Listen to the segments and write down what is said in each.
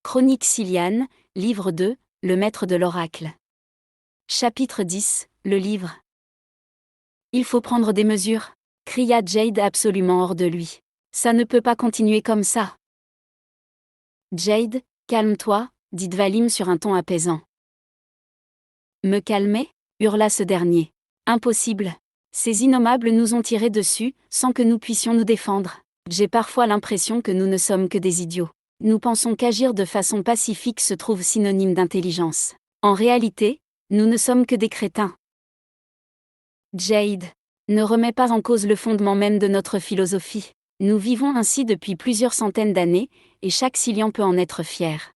Chronique Siliane, livre 2, le maître de l'oracle. Chapitre 10, le livre. Il faut prendre des mesures, cria Jade absolument hors de lui. Ça ne peut pas continuer comme ça. Jade, calme-toi, dit Dvalim sur un ton apaisant. Me calmer, hurla ce dernier. Impossible. Ces innommables nous ont tiré dessus, sans que nous puissions nous défendre. J'ai parfois l'impression que nous ne sommes que des idiots. Nous pensons qu'agir de façon pacifique se trouve synonyme d'intelligence. En réalité, nous ne sommes que des crétins. Jade, ne remets pas en cause le fondement même de notre philosophie. Nous vivons ainsi depuis plusieurs centaines d'années, et chaque Silian peut en être fier.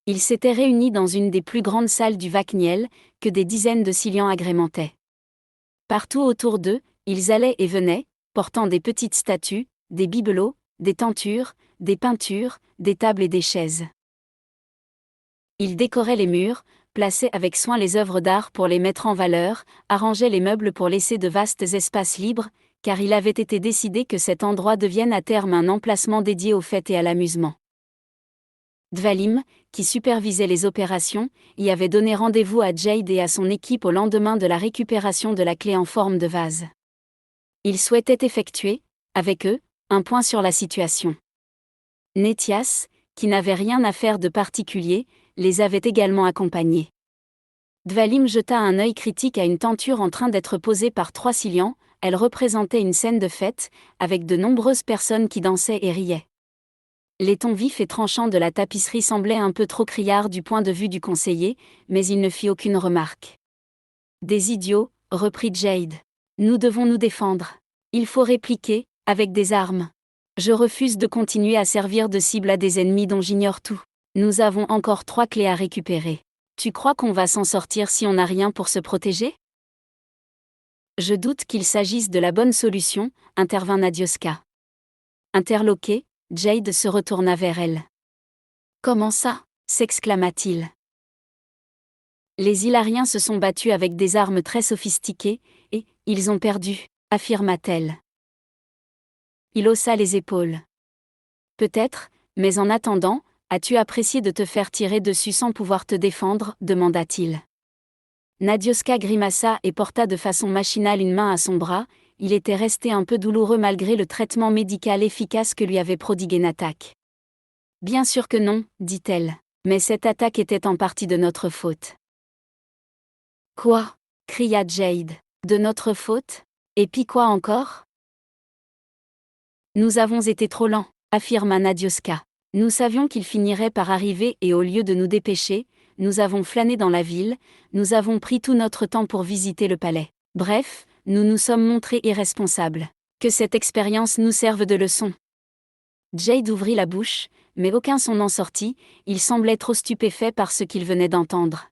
Ils s'étaient réunis dans une des plus grandes salles du Vakniel, que des dizaines de Silians agrémentaient. Partout autour d'eux, ils allaient et venaient, portant des petites statues, des bibelots, des tentures, des peintures, des tables et des chaises. Ils décoraient les murs, plaçaient avec soin les œuvres d'art pour les mettre en valeur, arrangeaient les meubles pour laisser de vastes espaces libres, car il avait été décidé que cet endroit devienne à terme un emplacement dédié aux fêtes et à l'amusement. Dvalim, qui supervisait les opérations, y avait donné rendez-vous à Jade et à son équipe au lendemain de la récupération de la clé en forme de vase. Il souhaitait effectuer, avec eux, un point sur la situation. Nethias, qui n'avait rien à faire de particulier, les avait également accompagnés. Dvalim jeta un œil critique à une tenture en train d'être posée par 3 Silians. Elle représentait une scène de fête, avec de nombreuses personnes qui dansaient et riaient. Les tons vifs et tranchants de la tapisserie semblaient un peu trop criards du point de vue du conseiller, mais il ne fit aucune remarque. Des idiots, reprit Jade. Nous devons nous défendre. Il faut répliquer, avec des armes. Je refuse de continuer à servir de cible à des ennemis dont j'ignore tout. Nous avons encore 3 clés à récupérer. Tu crois qu'on va s'en sortir si on n'a rien pour se protéger ? Je doute qu'il s'agisse de la bonne solution, intervint Nadioska. Interloqué, Jade se retourna vers elle. Comment ça ? S'exclama-t-il. Les Ilariens se sont battus avec des armes très sophistiquées, et ils ont perdu, affirma-t-elle. Il haussa les épaules. Peut-être, mais en attendant, as-tu apprécié de te faire tirer dessus sans pouvoir te défendre ? Demanda-t-il. Nadioska grimaça et porta de façon machinale une main à son bras. Il était resté un peu douloureux malgré le traitement médical efficace que lui avait prodigué Natak. Bien sûr que non, dit-elle, mais cette attaque était en partie de notre faute. Quoi ? Cria Jade. De notre faute ? Et puis quoi encore ? Nous avons été trop lents, affirma Nadioska. Nous savions qu'il finirait par arriver et au lieu de nous dépêcher, nous avons flâné dans la ville, nous avons pris tout notre temps pour visiter le palais. Bref, nous nous sommes montrés irresponsables. Que cette expérience nous serve de leçon. Jade ouvrit la bouche, mais aucun son n'en sortit, il semblait trop stupéfait par ce qu'il venait d'entendre.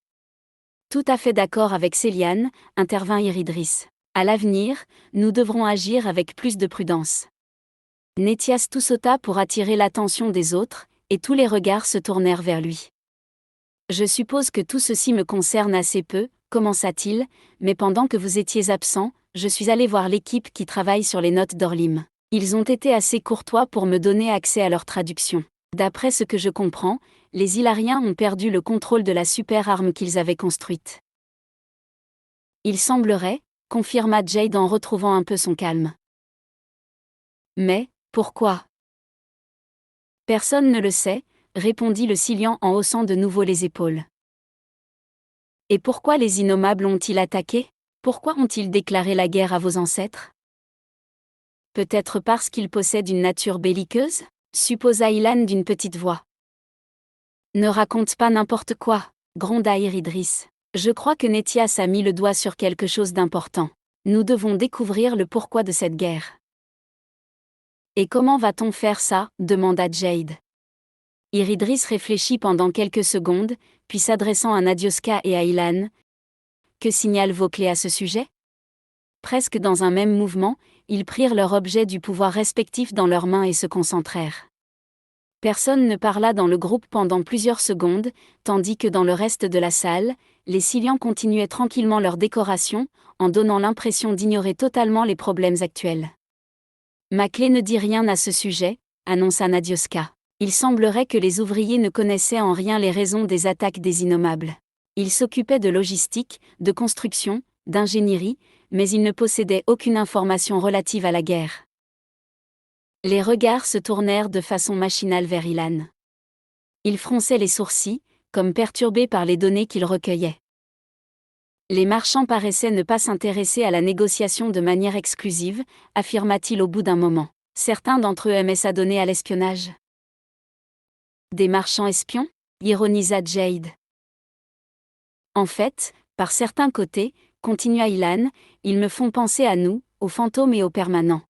Tout à fait d'accord avec Céliane, intervint Iridris. À l'avenir, nous devrons agir avec plus de prudence. Nethias tout sauta pour attirer l'attention des autres, et tous les regards se tournèrent vers lui. Je suppose que tout ceci me concerne assez peu, commença-t-il, mais pendant que vous étiez absent, je suis allé voir l'équipe qui travaille sur les notes d'Orlim. Ils ont été assez courtois pour me donner accès à leur traduction. D'après ce que je comprends, les Ilariens ont perdu le contrôle de la super arme qu'ils avaient construite. Il semblerait, confirma Jade en retrouvant un peu son calme. Mais, pourquoi ? Personne ne le sait, répondit le Silian en haussant de nouveau les épaules. Et pourquoi les innommables ont-ils attaqué ? Pourquoi ont-ils déclaré la guerre à vos ancêtres ? Peut-être parce qu'ils possèdent une nature belliqueuse ? Supposa Ilan d'une petite voix. Ne raconte pas n'importe quoi, gronda Iridris. Je crois que Nethias a mis le doigt sur quelque chose d'important. Nous devons découvrir le pourquoi de cette guerre. Et comment va-t-on faire ça ? Demanda Jade. Iridris réfléchit pendant quelques secondes, puis s'adressant à Nadioska et à Ilan. Que signalent vos clés à ce sujet ? Presque dans un même mouvement, ils prirent leur objet du pouvoir respectif dans leurs mains et se concentrèrent. Personne ne parla dans le groupe pendant plusieurs secondes, tandis que dans le reste de la salle, les Silians continuaient tranquillement leur décoration, en donnant l'impression d'ignorer totalement les problèmes actuels. Ma clé ne dit rien à ce sujet, annonça Nadioska. Il semblerait que les ouvriers ne connaissaient en rien les raisons des attaques des innommables. Ils s'occupaient de logistique, de construction, d'ingénierie, mais ils ne possédaient aucune information relative à la guerre. Les regards se tournèrent de façon machinale vers Ilan. Il fronçait les sourcils, comme perturbé par les données qu'il recueillait. Les marchands paraissaient ne pas s'intéresser à la négociation de manière exclusive, affirma-t-il au bout d'un moment. Certains d'entre eux aimaient s'adonner à l'espionnage. Des marchands espions ? Ironisa Jade. En fait, par certains côtés, continua Ilan, ils me font penser à nous, aux fantômes et aux permanents.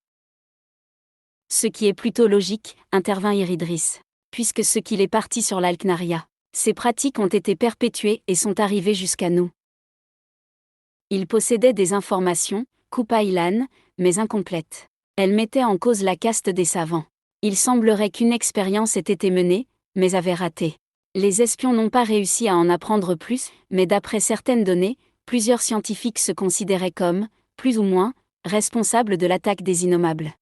Ce qui est plutôt logique, intervint Iridris, puisque ce qu'il est parti sur l'Alknaria. Ces pratiques ont été perpétuées et sont arrivées jusqu'à nous. Il possédait des informations, coupa Ilan, mais incomplètes. Elles mettaient en cause la caste des savants. Il semblerait qu'une expérience ait été menée, mais avait raté. Les espions n'ont pas réussi à en apprendre plus, mais d'après certaines données, plusieurs scientifiques se considéraient comme, plus ou moins, responsables de l'attaque des innommables.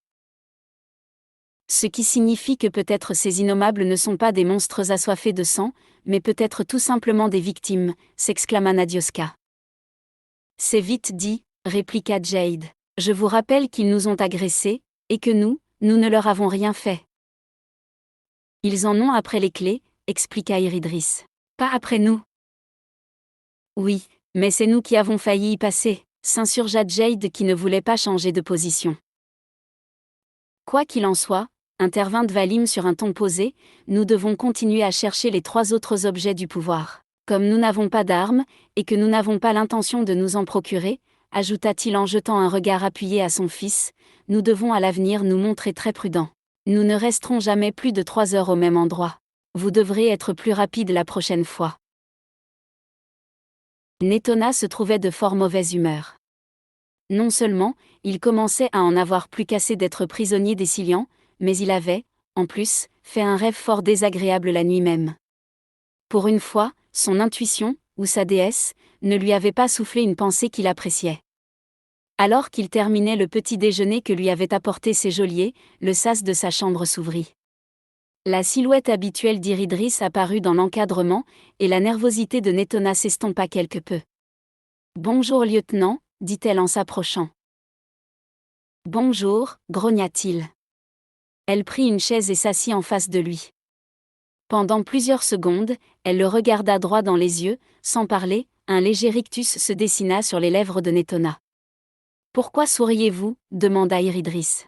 Ce qui signifie que peut-être ces innommables ne sont pas des monstres assoiffés de sang, mais peut-être tout simplement des victimes, s'exclama Nadioska. C'est vite dit, répliqua Jade. Je vous rappelle qu'ils nous ont agressés, et que nous ne leur avons rien fait. Ils en ont après les clés, expliqua Iridris. Pas après nous. Oui, mais c'est nous qui avons failli y passer, s'insurgea Jade qui ne voulait pas changer de position. Quoi qu'il en soit, intervint Dvalim sur un ton posé, nous devons continuer à chercher les 3 autres objets du pouvoir. Comme nous n'avons pas d'armes, et que nous n'avons pas l'intention de nous en procurer, ajouta-t-il en jetant un regard appuyé à son fils, nous devons à l'avenir nous montrer très prudents. Nous ne resterons jamais plus de 3 heures au même endroit. Vous devrez être plus rapide la prochaine fois. Netona se trouvait de fort mauvaise humeur. Non seulement, il commençait à en avoir plus qu'assez d'être prisonnier des Silians, mais il avait, en plus, fait un rêve fort désagréable la nuit même. Pour une fois, son intuition, ou sa déesse, ne lui avait pas soufflé une pensée qu'il appréciait. Alors qu'il terminait le petit déjeuner que lui avait apporté ses geôliers, le sas de sa chambre s'ouvrit. La silhouette habituelle d'Iridris apparut dans l'encadrement, et la nervosité de Netona s'estompa quelque peu. « Bonjour lieutenant », dit-elle en s'approchant. « Bonjour », grogna-t-il. Elle prit une chaise et s'assit en face de lui. Pendant plusieurs secondes, elle le regarda droit dans les yeux, sans parler, un léger rictus se dessina sur les lèvres de Netona. « Pourquoi souriez-vous » demanda Iridris.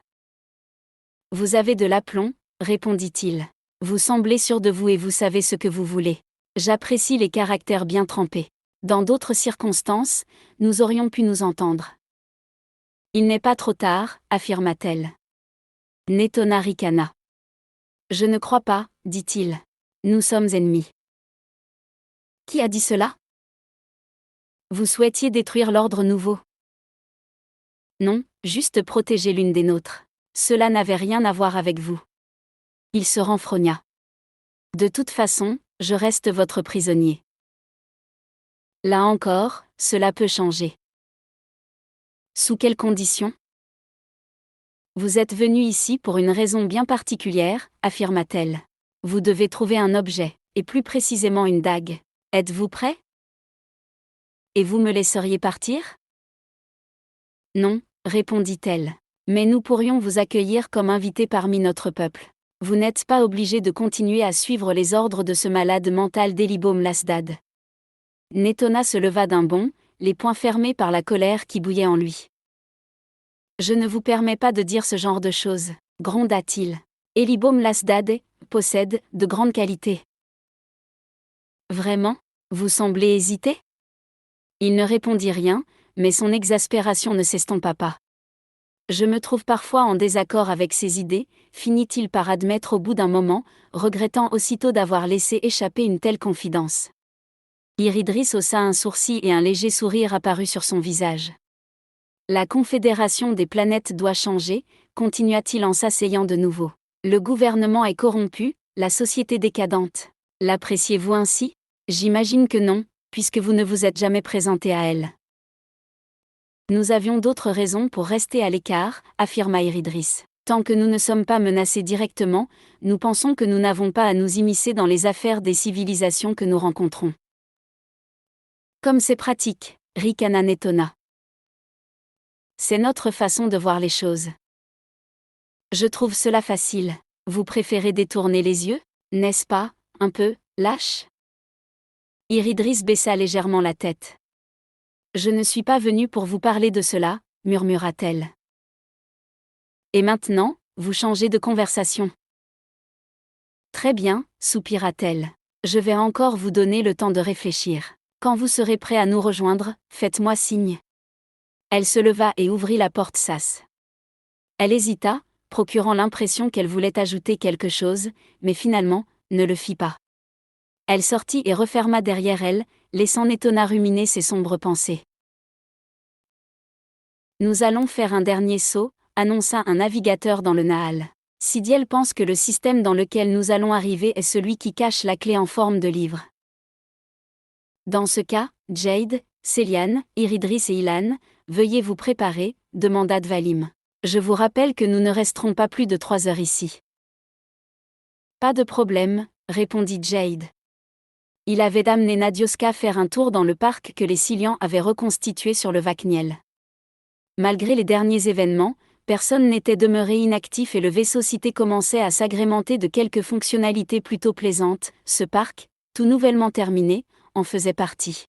« Vous avez de l'aplomb » répondit-il. « Vous semblez sûr de vous et vous savez ce que vous voulez. J'apprécie les caractères bien trempés. Dans d'autres circonstances, nous aurions pu nous entendre. »« Il n'est pas trop tard, » affirma-t-elle. Netona ricana. « Je ne crois pas, » dit-il. « Nous sommes ennemis. » « Qui a dit cela ? Vous souhaitiez détruire l'ordre nouveau. » »« Non, juste protéger l'une des nôtres. Cela n'avait rien à voir avec vous. » Il se renfrogna. « De toute façon, je reste votre prisonnier. » Là encore, cela peut changer. Sous quelles conditions ? Vous êtes venu ici pour une raison bien particulière, affirma-t-elle. Vous devez trouver un objet, et plus précisément une dague. Êtes-vous prêt ? Et vous me laisseriez partir ? Non, répondit-elle. Mais nous pourrions vous accueillir comme invité parmi notre peuple. Vous n'êtes pas obligé de continuer à suivre les ordres de ce malade mental d'Elibom Lasdad. Netona se leva d'un bond, les poings fermés par la colère qui bouillait en lui. Je ne vous permets pas de dire ce genre de choses, gronda-t-il. Elibom Lasdad possède de grandes qualités. Vraiment ? Vous semblez hésiter ? Il ne répondit rien, mais son exaspération ne s'estompa pas. Je me trouve parfois en désaccord avec ses idées, finit-il par admettre au bout d'un moment, regrettant aussitôt d'avoir laissé échapper une telle confidence. Iridris haussa un sourcil et un léger sourire apparut sur son visage. La confédération des planètes doit changer, continua-t-il en s'asseyant de nouveau. Le gouvernement est corrompu, la société décadente. L'appréciez-vous ainsi ? J'imagine que non, puisque vous ne vous êtes jamais présenté à elle. Nous avions d'autres raisons pour rester à l'écart, affirma Iridris. Tant que nous ne sommes pas menacés directement, nous pensons que nous n'avons pas à nous immiscer dans les affaires des civilisations que nous rencontrons. Comme c'est pratique, ricana Netona. C'est notre façon de voir les choses. Je trouve cela facile. Vous préférez détourner les yeux, n'est-ce pas, un peu, lâche? Iridris baissa légèrement la tête. Je ne suis pas venue pour vous parler de cela, murmura-t-elle. Et maintenant, vous changez de conversation. Très bien, soupira-t-elle. Je vais encore vous donner le temps de réfléchir. Quand vous serez prêt à nous rejoindre, faites-moi signe. Elle se leva et ouvrit la porte sas. Elle hésita, procurant l'impression qu'elle voulait ajouter quelque chose, mais finalement, ne le fit pas. Elle sortit et referma derrière elle, laissant Netona ruminer ses sombres pensées. Nous allons faire un dernier saut, annonça un navigateur dans le Nahal. Sidiel pense que le système dans lequel nous allons arriver est celui qui cache la clé en forme de livre. Dans ce cas, Jade, Céliane, Iridris et Ilan, veuillez vous préparer, demanda Dvalim. Je vous rappelle que nous ne resterons pas plus de 3 heures ici. Pas de problème, répondit Jade. Il avait amené Nadioska faire un tour dans le parc que les Silians avaient reconstitué sur le Vakniel. Malgré les derniers événements, personne n'était demeuré inactif et le vaisseau cité commençait à s'agrémenter de quelques fonctionnalités plutôt plaisantes. Ce parc, tout nouvellement terminé, en faisait partie.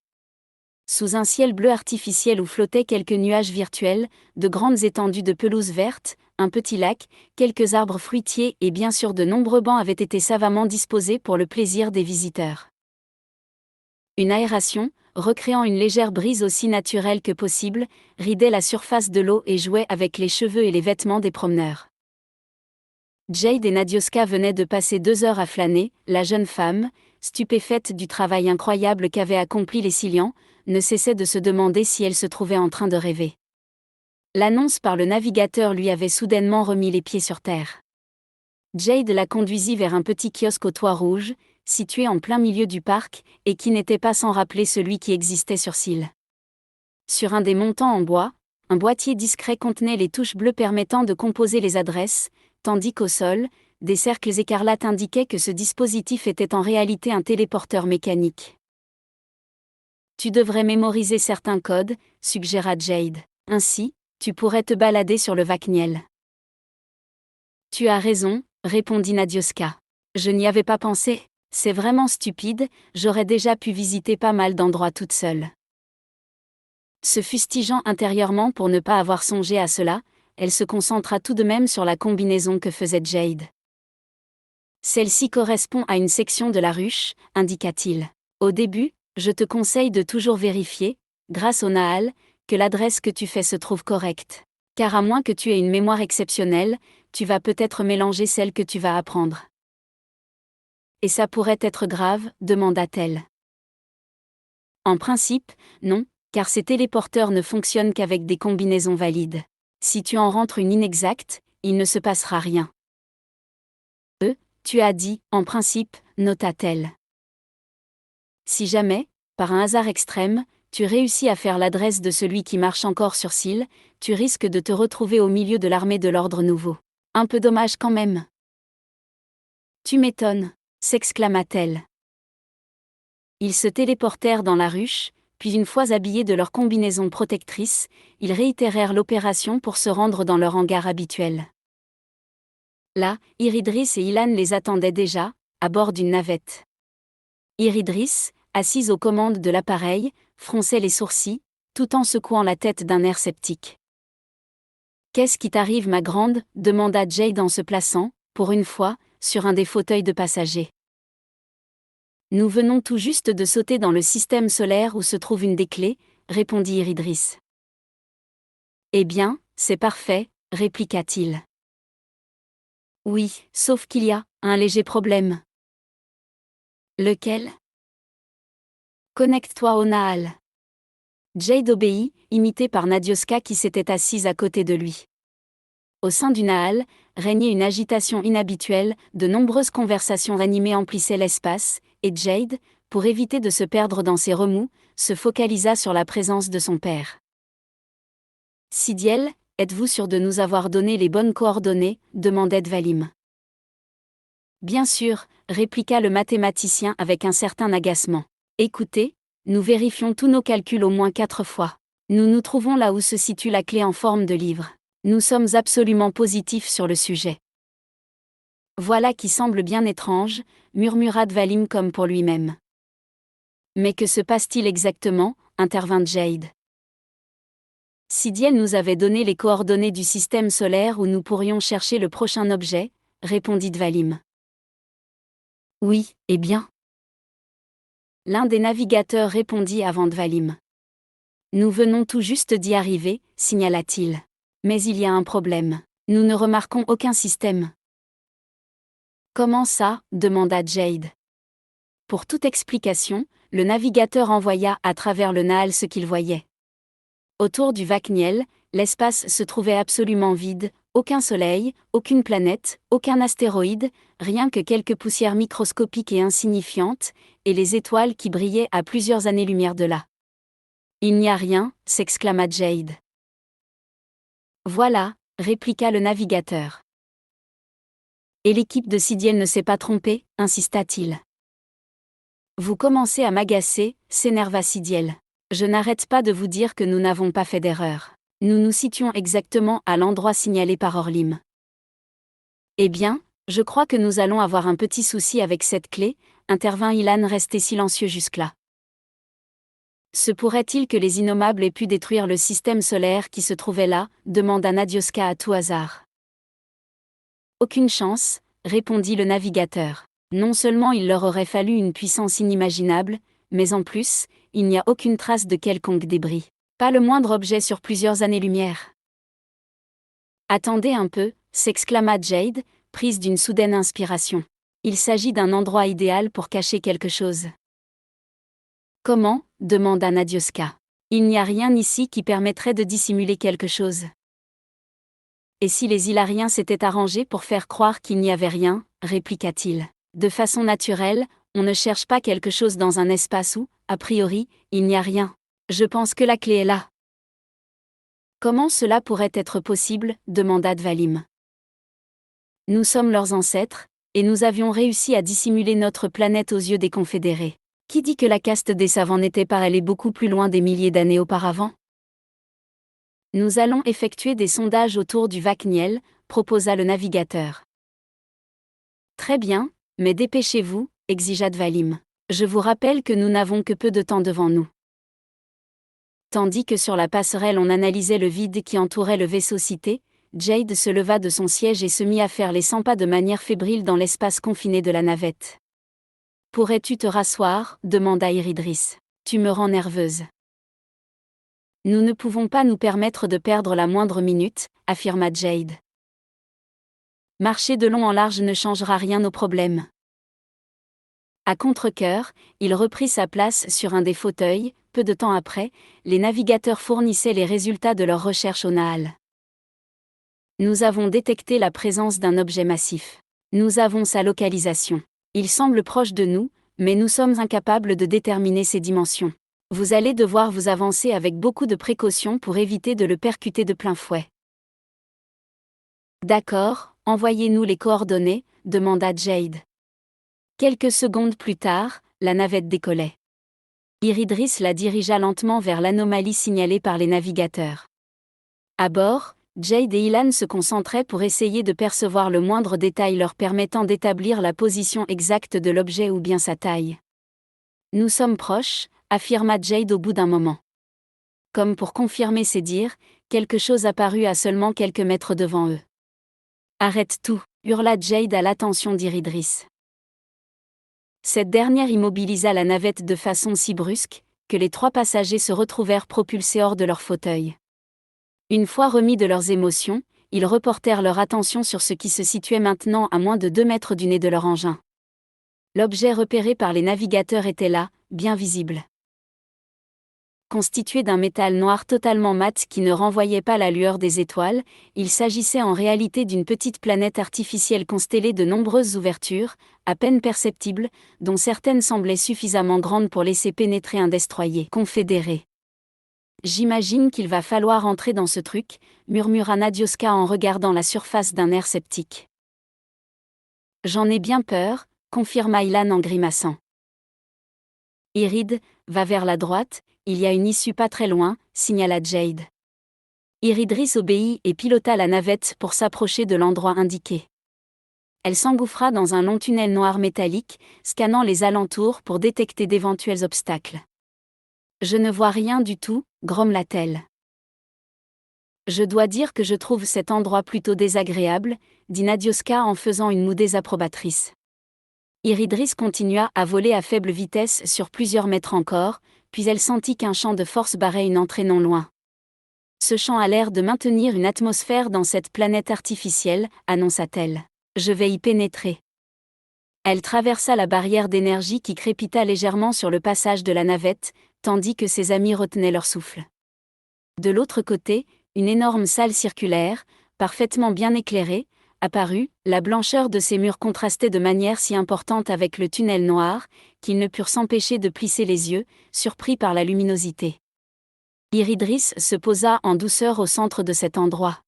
Sous un ciel bleu artificiel où flottaient quelques nuages virtuels, de grandes étendues de pelouse verte, un petit lac, quelques arbres fruitiers et bien sûr de nombreux bancs avaient été savamment disposés pour le plaisir des visiteurs. Une aération, recréant une légère brise aussi naturelle que possible, ridait la surface de l'eau et jouait avec les cheveux et les vêtements des promeneurs. Jade et Nadioska venaient de passer 2 heures à flâner, la jeune femme, stupéfaite du travail incroyable qu'avaient accompli les Silians, ne cessait de se demander si elle se trouvait en train de rêver. L'annonce par le navigateur lui avait soudainement remis les pieds sur terre. Jade la conduisit vers un petit kiosque au toit rouge, situé en plein milieu du parc, et qui n'était pas sans rappeler celui qui existait sur Syl. Sur un des montants en bois, un boîtier discret contenait les touches bleues permettant de composer les adresses, tandis qu'au sol, des cercles écarlates indiquaient que ce dispositif était en réalité un téléporteur mécanique. Tu devrais mémoriser certains codes, suggéra Jade. Ainsi, tu pourrais te balader sur le Vakniel. Tu as raison, répondit Nadioska. Je n'y avais pas pensé. C'est vraiment stupide, j'aurais déjà pu visiter pas mal d'endroits toute seule. Se fustigeant intérieurement pour ne pas avoir songé à cela, elle se concentra tout de même sur la combinaison que faisait Jade. Celle-ci correspond à une section de la ruche, indiqua-t-il. Au début, je te conseille de toujours vérifier, grâce au Nahal, que l'adresse que tu fais se trouve correcte. Car à moins que tu aies une mémoire exceptionnelle, tu vas peut-être mélanger celle que tu vas apprendre. Et ça pourrait être grave, demanda-t-elle. En principe, non, car ces téléporteurs ne fonctionnent qu'avec des combinaisons valides. Si tu en rentres une inexacte, il ne se passera rien. Tu as dit, en principe, nota-t-elle. Si jamais, par un hasard extrême, tu réussis à faire l'adresse de celui qui marche encore sur Syl, tu risques de te retrouver au milieu de l'armée de l'ordre nouveau. Un peu dommage quand même. Tu m'étonnes, s'exclama-t-elle. Ils se téléportèrent dans la ruche, puis une fois habillés de leur combinaison protectrice, ils réitérèrent l'opération pour se rendre dans leur hangar habituel. Là, Iridris et Ilan les attendaient déjà, à bord d'une navette. Iridris, assise aux commandes de l'appareil, fronçait les sourcils, tout en secouant la tête d'un air sceptique. « Qu'est-ce qui t'arrive, ma grande ?» demanda Jade en se plaçant, pour une fois, sur un des fauteuils de passagers. « Nous venons tout juste de sauter dans le système solaire où se trouve une des clés, » répondit Iridris. « Eh bien, c'est parfait, » répliqua-t-il. « Oui, sauf qu'il y a un léger problème. » Lequel ? Connecte-toi au Nahal. Jade obéit, imité par Nadioska qui s'était assise à côté de lui. Au sein du Nahal, régnait une agitation inhabituelle, de nombreuses conversations animées emplissaient l'espace, et Jade, pour éviter de se perdre dans ses remous, se focalisa sur la présence de son père. Sidiel, Êtes-vous sûr de nous avoir donné les bonnes coordonnées demandait Dvalim. Bien sûr, répliqua le mathématicien avec un certain agacement. Écoutez, nous vérifions tous nos calculs au moins 4 fois. Nous nous trouvons là où se situe la clé en forme de livre. Nous sommes absolument positifs sur le sujet. Voilà qui semble bien étrange, murmura Dvalim comme pour lui-même. Mais que se passe-t-il exactement intervint Jade. Sidiel nous avait donné les coordonnées du système solaire où nous pourrions chercher le prochain objet, répondit Dvalim. Oui, eh bien. L'un des navigateurs répondit avant Dvalim. Nous venons tout juste d'y arriver, signala-t-il. Mais il y a un problème. Nous ne remarquons aucun système. Comment ça demanda Jade. Pour toute explication, le navigateur envoya à travers le Naal ce qu'il voyait. Autour du Vakniel, l'espace se trouvait absolument vide, aucun soleil, aucune planète, aucun astéroïde, rien que quelques poussières microscopiques et insignifiantes, et les étoiles qui brillaient à plusieurs années-lumière de là. Il n'y a rien, s'exclama Jade. Voilà, répliqua le navigateur. Et l'équipe de Sidiel ne s'est pas trompée, insista-t-il. Vous commencez à m'agacer, s'énerva Sidiel. Je n'arrête pas de vous dire que nous n'avons pas fait d'erreur. Nous nous situons exactement à l'endroit signalé par Orlim. Eh bien, je crois que nous allons avoir un petit souci avec cette clé, intervint Ilan resté silencieux jusque-là. Se pourrait-il que les innommables aient pu détruire le système solaire qui se trouvait là, demanda Nadioska à tout hasard. Aucune chance, répondit le navigateur. Non seulement il leur aurait fallu une puissance inimaginable, mais en plus, il n'y a aucune trace de quelconque débris. Pas le moindre objet sur plusieurs années-lumière. Attendez un peu, s'exclama Jade, prise d'une soudaine inspiration. Il s'agit d'un endroit idéal pour cacher quelque chose. Comment demanda Nadioska. Il n'y a rien ici qui permettrait de dissimuler quelque chose. Et si les Ilariens s'étaient arrangés pour faire croire qu'il n'y avait rien, répliqua-t-il. De façon naturelle, on ne cherche pas quelque chose dans un espace où, a priori, il n'y a rien. Je pense que la clé est là. Comment cela pourrait être possible demanda Dvalim. Nous sommes leurs ancêtres, et nous avions réussi à dissimuler notre planète aux yeux des Confédérés. Qui dit que la caste des savants n'était pas allée beaucoup plus loin des milliers d'années auparavant? Nous allons effectuer des sondages autour du Vakniel, proposa le navigateur. Très bien, mais dépêchez-vous, exigea Dvalim. Je vous rappelle que nous n'avons que peu de temps devant nous. Tandis que sur la passerelle on analysait le vide qui entourait le vaisseau cité, Jade se leva de son siège et se mit à faire les 100 pas de manière fébrile dans l'espace confiné de la navette. « Pourrais-tu te rasseoir » demanda Iridris. « Tu me rends nerveuse. » « Nous ne pouvons pas nous permettre de perdre la moindre minute, affirma Jade. Marcher de long en large ne changera rien au problème. À contre-cœur, il reprit sa place sur un des fauteuils. Peu de temps après, les navigateurs fournissaient les résultats de leurs recherches au Naal. Nous avons détecté la présence d'un objet massif. Nous avons sa localisation. Il semble proche de nous, mais nous sommes incapables de déterminer ses dimensions. Vous allez devoir vous avancer avec beaucoup de précautions pour éviter de le percuter de plein fouet. D'accord, envoyez-nous les coordonnées, demanda Jade. Quelques secondes plus tard, la navette décollait. Iridris la dirigea lentement vers l'anomalie signalée par les navigateurs. À bord, Jade et Ilan se concentraient pour essayer de percevoir le moindre détail leur permettant d'établir la position exacte de l'objet ou bien sa taille. Nous sommes proches, affirma Jade au bout d'un moment. Comme pour confirmer ses dires, quelque chose apparut à seulement quelques mètres devant eux. Arrête tout, hurla Jade à l'attention d'Iridris. Cette dernière immobilisa la navette de façon si brusque, que les 3 passagers se retrouvèrent propulsés hors de leur fauteuil. Une fois remis de leurs émotions, ils reportèrent leur attention sur ce qui se situait maintenant à moins de 2 mètres du nez de leur engin. L'objet repéré par les navigateurs était là, bien visible. Constitué d'un métal noir totalement mat qui ne renvoyait pas la lueur des étoiles, il s'agissait en réalité d'une petite planète artificielle constellée de nombreuses ouvertures, à peine perceptibles, dont certaines semblaient suffisamment grandes pour laisser pénétrer un destroyer confédéré. J'imagine qu'il va falloir entrer dans ce truc, murmura Nadioska en regardant la surface d'un air sceptique. J'en ai bien peur, confirma Ilan en grimaçant. Irid, va vers la droite, il y a une issue pas très loin, signala Jade. Iridris obéit et pilota la navette pour s'approcher de l'endroit indiqué. Elle s'engouffra dans un long tunnel noir métallique, scannant les alentours pour détecter d'éventuels obstacles. Je ne vois rien du tout, grommela-t-elle. Je dois dire que je trouve cet endroit plutôt désagréable, dit Nadioska en faisant une moue désapprobatrice. Iridris continua à voler à faible vitesse sur plusieurs mètres encore, puis elle sentit qu'un champ de force barrait une entrée non loin. Ce champ a l'air de maintenir une atmosphère dans cette planète artificielle, annonça-t-elle. Je vais y pénétrer. Elle traversa la barrière d'énergie qui crépita légèrement sur le passage de la navette, tandis que ses amis retenaient leur souffle. De l'autre côté, une énorme salle circulaire, parfaitement bien éclairée, apparut, la blancheur de ses murs contrastait de manière si importante avec le tunnel noir, qu'ils ne purent s'empêcher de plisser les yeux, surpris par la luminosité. Iridris se posa en douceur au centre de cet endroit.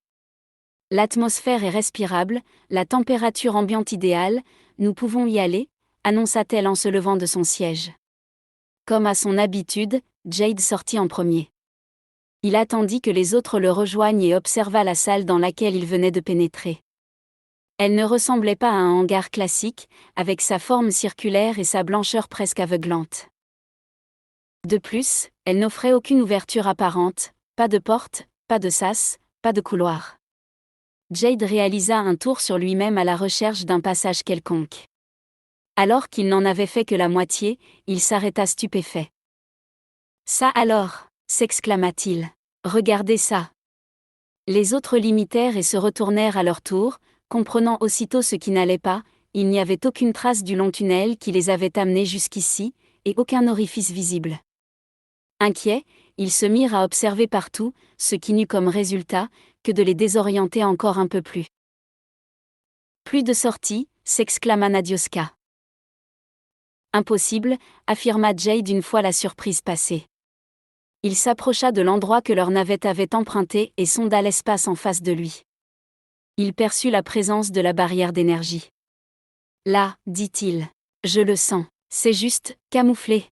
L'atmosphère est respirable, la température ambiante idéale, nous pouvons y aller, annonça-t-elle en se levant de son siège. Comme à son habitude, Jade sortit en premier. Il attendit que les autres le rejoignent et observa la salle dans laquelle il venait de pénétrer. Elle ne ressemblait pas à un hangar classique, avec sa forme circulaire et sa blancheur presque aveuglante. De plus, elle n'offrait aucune ouverture apparente, pas de porte, pas de sas, pas de couloir. Jade réalisa un tour sur lui-même à la recherche d'un passage quelconque. Alors qu'il n'en avait fait que la moitié, il s'arrêta stupéfait. « Ça alors !» s'exclama-t-il. « Regardez ça !» Les autres l'imitèrent et se retournèrent à leur tour, comprenant aussitôt ce qui n'allait pas, il n'y avait aucune trace du long tunnel qui les avait amenés jusqu'ici, et aucun orifice visible. Inquiets, ils se mirent à observer partout, ce qui n'eut comme résultat que de les désorienter encore un peu plus. « Plus de sortie !» s'exclama Nadioska. « Impossible !» affirma Jade une fois la surprise passée. Il s'approcha de l'endroit que leur navette avait emprunté et sonda l'espace en face de lui. Il perçut la présence de la barrière d'énergie. « Là, dit-il. Je le sens. C'est juste, camouflé. »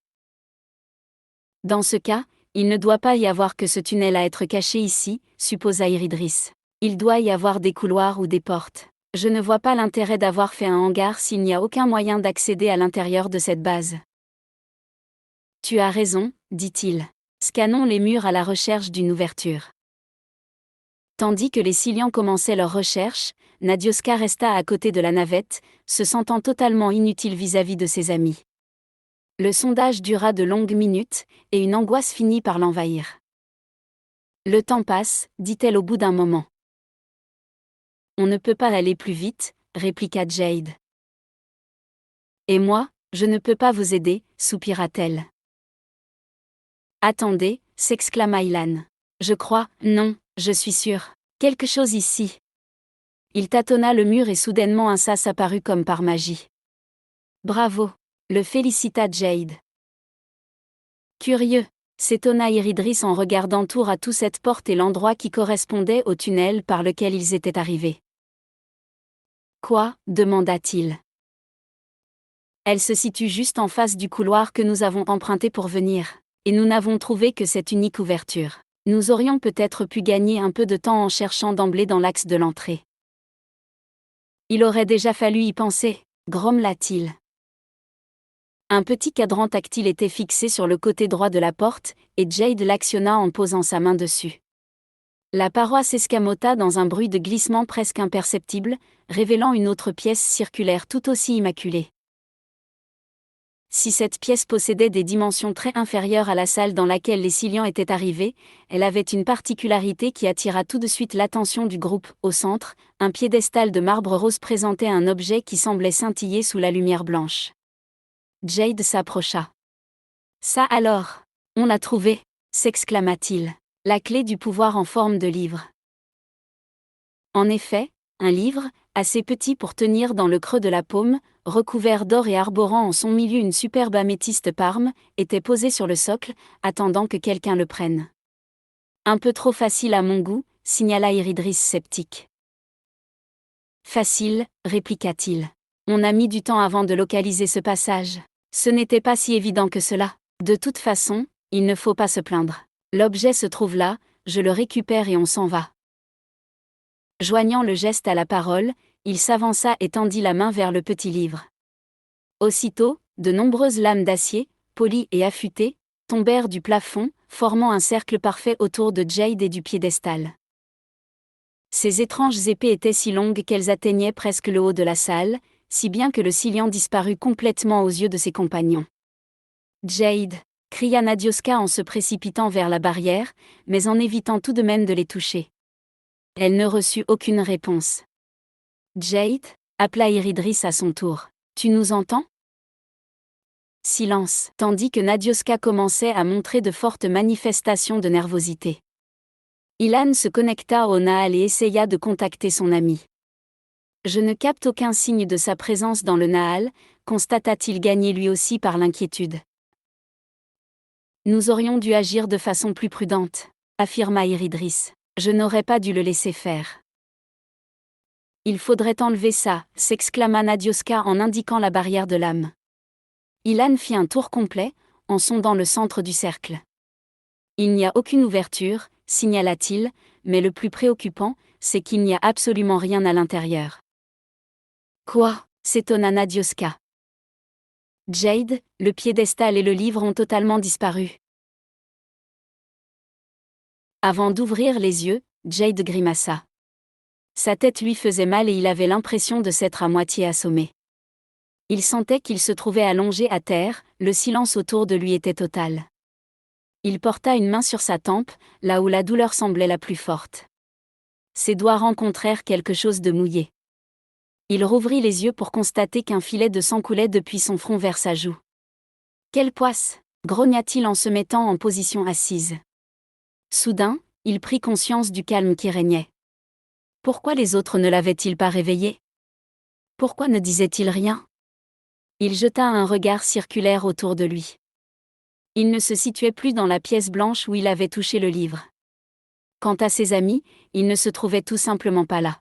Dans ce cas, il ne doit pas y avoir que ce tunnel à être caché ici, supposa Iridris. Il doit y avoir des couloirs ou des portes. Je ne vois pas l'intérêt d'avoir fait un hangar s'il n'y a aucun moyen d'accéder à l'intérieur de cette base. Tu as raison, dit-il. Scannons les murs à la recherche d'une ouverture. Tandis que les Silians commençaient leur recherche, Nadioska resta à côté de la navette, se sentant totalement inutile vis-à-vis de ses amis. Le sondage dura de longues minutes, et une angoisse finit par l'envahir. « Le temps passe, dit-elle au bout d'un moment. « On ne peut pas aller plus vite, répliqua Jade. « Et moi, je ne peux pas vous aider, soupira-t-elle. »« Attendez, s'exclama Ilan. Je crois, non, je suis sûr. Quelque chose ici. » Il tâtonna le mur et soudainement un sas apparut comme par magie. « Bravo !» le félicita Jade. Curieux, s'étonna Iridris en regardant tour à tour cette porte et l'endroit qui correspondait au tunnel par lequel ils étaient arrivés. Quoi ? demanda-t-il. Elle se situe juste en face du couloir que nous avons emprunté pour venir, et nous n'avons trouvé que cette unique ouverture. Nous aurions peut-être pu gagner un peu de temps en cherchant d'emblée dans l'axe de l'entrée. Il aurait déjà fallu y penser, grommela-t-il. Un petit cadran tactile était fixé sur le côté droit de la porte, et Jade l'actionna en posant sa main dessus. La paroi s'escamota dans un bruit de glissement presque imperceptible, révélant une autre pièce circulaire tout aussi immaculée. Si cette pièce possédait des dimensions très inférieures à la salle dans laquelle les Silians étaient arrivés, elle avait une particularité qui attira tout de suite l'attention du groupe. Au centre, un piédestal de marbre rose présentait un objet qui semblait scintiller sous la lumière blanche. Jade s'approcha. « Ça alors, on l'a trouvé !» s'exclama-t-il. « La clé du pouvoir en forme de livre. » En effet, un livre, assez petit pour tenir dans le creux de la paume, recouvert d'or et arborant en son milieu une superbe améthyste parme, était posé sur le socle, attendant que quelqu'un le prenne. Un peu trop facile à mon goût, signala Iridris sceptique. Facile, répliqua-t-il. On a mis du temps avant de localiser ce passage. Ce n'était pas si évident que cela. De toute façon, il ne faut pas se plaindre. L'objet se trouve là, je le récupère et on s'en va. Joignant le geste à la parole, il s'avança et tendit la main vers le petit livre. Aussitôt, de nombreuses lames d'acier, polies et affûtées, tombèrent du plafond, formant un cercle parfait autour de Jade et du piédestal. Ces étranges épées étaient si longues qu'elles atteignaient presque le haut de la salle, si bien que le Silian disparut complètement aux yeux de ses compagnons. « Jade !» cria Nadioska en se précipitant vers la barrière, mais en évitant tout de même de les toucher. Elle ne reçut aucune réponse. « Jade !» appela Iridris à son tour. « Tu nous entends ?» Silence, tandis que Nadioska commençait à montrer de fortes manifestations de nervosité. Ilan se connecta au Naal et essaya de contacter son ami. Je ne capte aucun signe de sa présence dans le Naal, constata-t-il gagné lui aussi par l'inquiétude. Nous aurions dû agir de façon plus prudente, affirma Iridris. Je n'aurais pas dû le laisser faire. Il faudrait enlever ça, s'exclama Nadioska en indiquant la barrière de l'âme. Ilan fit un tour complet, en sondant le centre du cercle. Il n'y a aucune ouverture, signala-t-il, mais le plus préoccupant, c'est qu'il n'y a absolument rien à l'intérieur. Quoi ? S'étonna Nadioska. Jade, le piédestal et le livre ont totalement disparu. Avant d'ouvrir les yeux, Jade grimaça. Sa tête lui faisait mal et il avait l'impression de s'être à moitié assommé. Il sentait qu'il se trouvait allongé à terre, le silence autour de lui était total. Il porta une main sur sa tempe, là où la douleur semblait la plus forte. Ses doigts rencontrèrent quelque chose de mouillé. Il rouvrit les yeux pour constater qu'un filet de sang coulait depuis son front vers sa joue. « Quelle poisse !» grogna-t-il en se mettant en position assise. Soudain, il prit conscience du calme qui régnait. Pourquoi les autres ne l'avaient-ils pas réveillé ? Pourquoi ne disaient-ils rien ? Il jeta un regard circulaire autour de lui. Il ne se situait plus dans la pièce blanche où il avait touché le livre. Quant à ses amis, ils ne se trouvaient tout simplement pas là.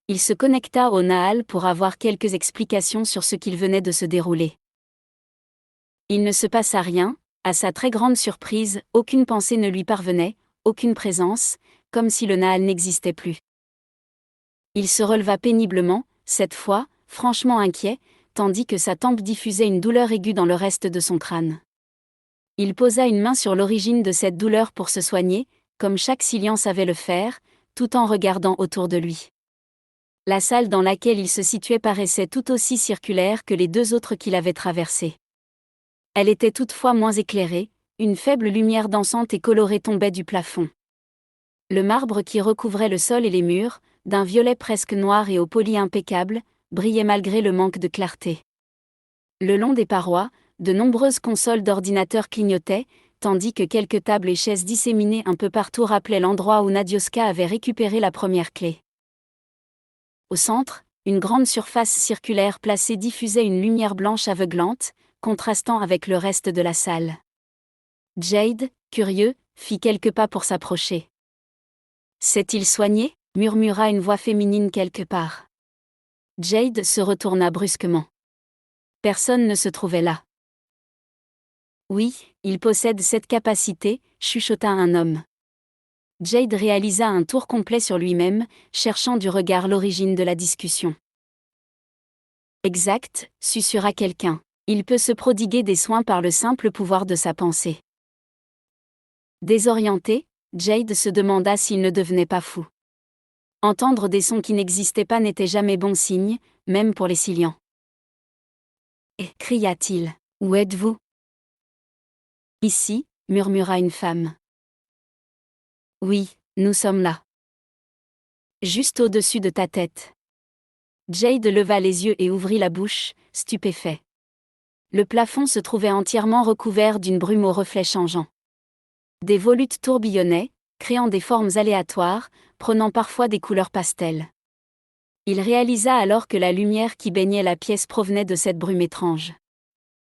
Il se connecta au Naal pour avoir quelques explications sur ce qu'il venait de se dérouler. Il ne se passa rien, à sa très grande surprise, aucune pensée ne lui parvenait, aucune présence, comme si le Naal n'existait plus. Il se releva péniblement, cette fois, franchement inquiet, tandis que sa tempe diffusait une douleur aiguë dans le reste de son crâne. Il posa une main sur l'origine de cette douleur pour se soigner, comme chaque Silian savait le faire, tout en regardant autour de lui. La salle dans laquelle il se situait paraissait tout aussi circulaire que les deux autres qu'il avait traversées. Elle était toutefois moins éclairée, une faible lumière dansante et colorée tombait du plafond. Le marbre qui recouvrait le sol et les murs, d'un violet presque noir et aux polis impeccables, brillait malgré le manque de clarté. Le long des parois, de nombreuses consoles d'ordinateurs clignotaient, tandis que quelques tables et chaises disséminées un peu partout rappelaient l'endroit où Nadioska avait récupéré la première clé. Au centre, une grande surface circulaire placée diffusait une lumière blanche aveuglante, contrastant avec le reste de la salle. Jade, curieux, fit quelques pas pour s'approcher. « S'est-il soigné ?» murmura une voix féminine quelque part. Jade se retourna brusquement. Personne ne se trouvait là. « Oui, il possède cette capacité », chuchota un homme. Jade réalisa un tour complet sur lui-même, cherchant du regard l'origine de la discussion. « Exact », susurra quelqu'un. Il peut se prodiguer des soins par le simple pouvoir de sa pensée. Désorienté, Jade se demanda s'il ne devenait pas fou. Entendre des sons qui n'existaient pas n'était jamais bon signe, même pour les Silians. « Et » cria-t-il, « où êtes-vous » ? « Ici » murmura une femme. « Oui, nous sommes là. Juste au-dessus de ta tête. » Jade leva les yeux et ouvrit la bouche, stupéfait. Le plafond se trouvait entièrement recouvert d'une brume aux reflets changeants. Des volutes tourbillonnaient, créant des formes aléatoires, prenant parfois des couleurs pastel. Il réalisa alors que la lumière qui baignait la pièce provenait de cette brume étrange.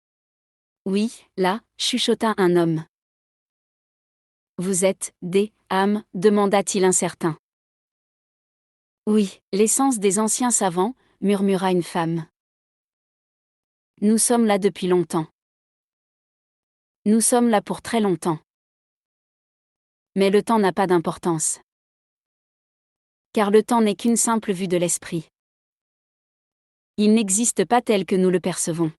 « Oui, là » chuchota un homme. Vous êtes des âmes, demanda-t-il incertain. Oui, l'essence des anciens savants, murmura une femme. Nous sommes là depuis longtemps. Nous sommes là pour très longtemps. Mais le temps n'a pas d'importance. Car le temps n'est qu'une simple vue de l'esprit. Il n'existe pas tel que nous le percevons.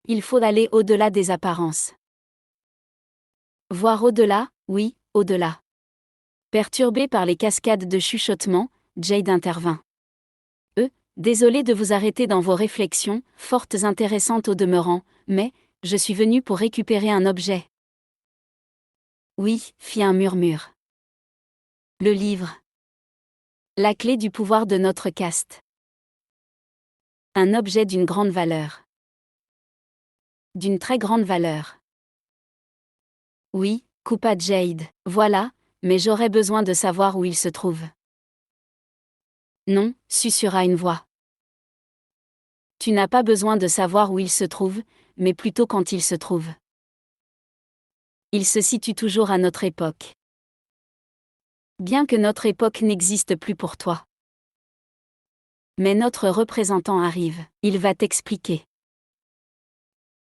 Il faut aller au-delà des apparences. Voir au-delà, oui, au-delà. Perturbé par les cascades de chuchotements, Jade intervint. Désolé de vous arrêter dans vos réflexions, fortes intéressantes au demeurant, mais, je suis venu pour récupérer un objet. Oui, fit un murmure. Le livre. La clé du pouvoir de notre caste. Un objet d'une grande valeur. D'une très grande valeur. Oui, coupa Jade, voilà, mais j'aurais besoin de savoir où il se trouve. Non, susurra une voix. Tu n'as pas besoin de savoir où il se trouve, mais plutôt quand il se trouve. Il se situe toujours à notre époque. Bien que notre époque n'existe plus pour toi. Mais notre représentant arrive, il va t'expliquer.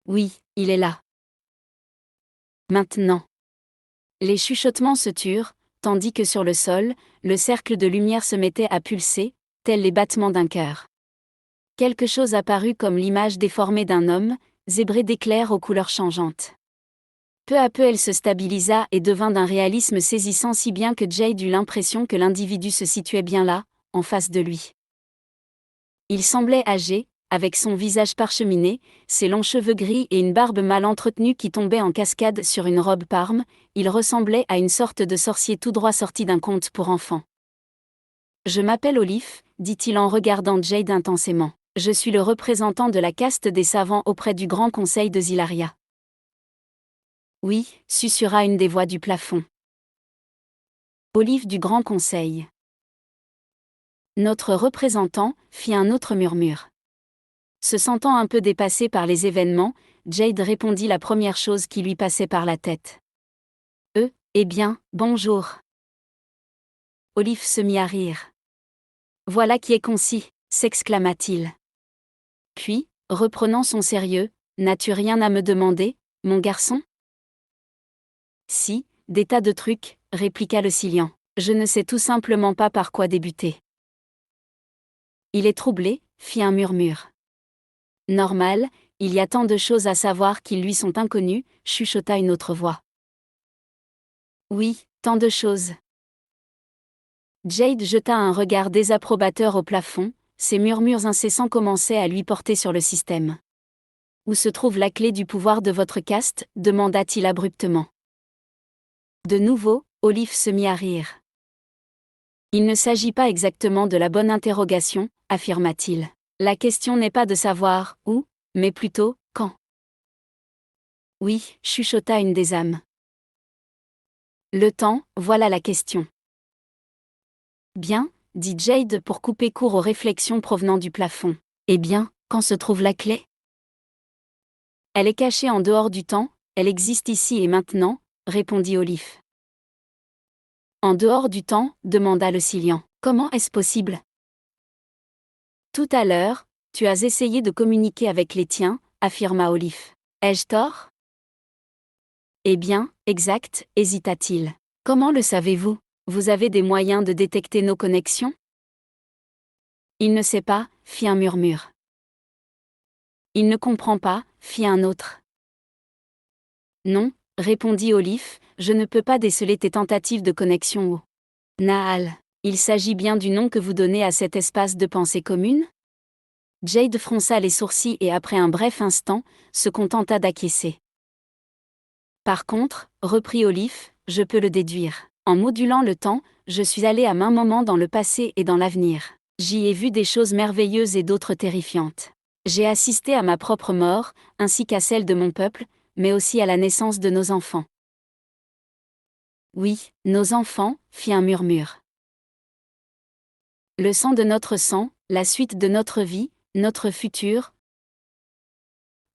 Oui, il est là. Maintenant. Les chuchotements se turent, tandis que sur le sol, le cercle de lumière se mettait à pulser, tels les battements d'un cœur. Quelque chose apparut comme l'image déformée d'un homme, zébré d'éclairs aux couleurs changeantes. Peu à peu elle se stabilisa et devint d'un réalisme saisissant si bien que Jade eut l'impression que l'individu se situait bien là, en face de lui. Il semblait âgé, avec son visage parcheminé, ses longs cheveux gris et une barbe mal entretenue qui tombait en cascade sur une robe parme, il ressemblait à une sorte de sorcier tout droit sorti d'un conte pour enfants. « Je m'appelle Olive, dit-il en regardant Jade intensément. Je suis le représentant de la caste des savants auprès du Grand Conseil de Zilaria. » Oui, susurra une des voix du plafond. Olive du Grand Conseil. Notre représentant, fit un autre murmure. Se sentant un peu dépassé par les événements, Jade répondit la première chose qui lui passait par la tête. Eh bien, bonjour. Olive se mit à rire. Voilà qui est concis, s'exclama-t-il. Puis, reprenant son sérieux, n'as-tu rien à me demander, mon garçon? Si, des tas de trucs, répliqua le Silian. Je ne sais tout simplement pas par quoi débuter. Il est troublé, fit un murmure. Normal, il y a tant de choses à savoir qui lui sont inconnues, chuchota une autre voix. Oui, tant de choses. Jade jeta un regard désapprobateur au plafond, ses murmures incessants commençaient à lui porter sur le système. Où se trouve la clé du pouvoir de votre caste? Demanda-t-il abruptement. De nouveau, Olive se mit à rire. Il ne s'agit pas exactement de la bonne interrogation, affirma-t-il. La question n'est pas de savoir où, mais plutôt quand. Oui, chuchota une des âmes. Le temps, voilà la question. Bien, dit Jade pour couper court aux réflexions provenant du plafond. Eh bien, quand se trouve la clé? Elle est cachée en dehors du temps, elle existe ici et maintenant, répondit Olive. En dehors du temps, demanda le Silian. Comment est-ce possible? Tout à l'heure, tu as essayé de communiquer avec les tiens, affirma Olive. Ai-je tort? Eh bien, exact, hésita-t-il. Comment le savez-vous? Vous avez des moyens de détecter nos connexions? Il ne sait pas, fit un murmure. Il ne comprend pas, fit un autre. Non, répondit Olive, je ne peux pas déceler tes tentatives de connexion au Naal. Il s'agit bien du nom que vous donnez à cet espace de pensée commune? Jade fronça les sourcils et après un bref instant, se contenta d'acquiescer. Par contre, reprit Olive, je peux le déduire. En modulant le temps, je suis allé à maints moments dans le passé et dans l'avenir. J'y ai vu des choses merveilleuses et d'autres terrifiantes. J'ai assisté à ma propre mort, ainsi qu'à celle de mon peuple, mais aussi à la naissance de nos enfants. Oui, nos enfants, fit un murmure. Le sang de notre sang, la suite de notre vie, notre futur.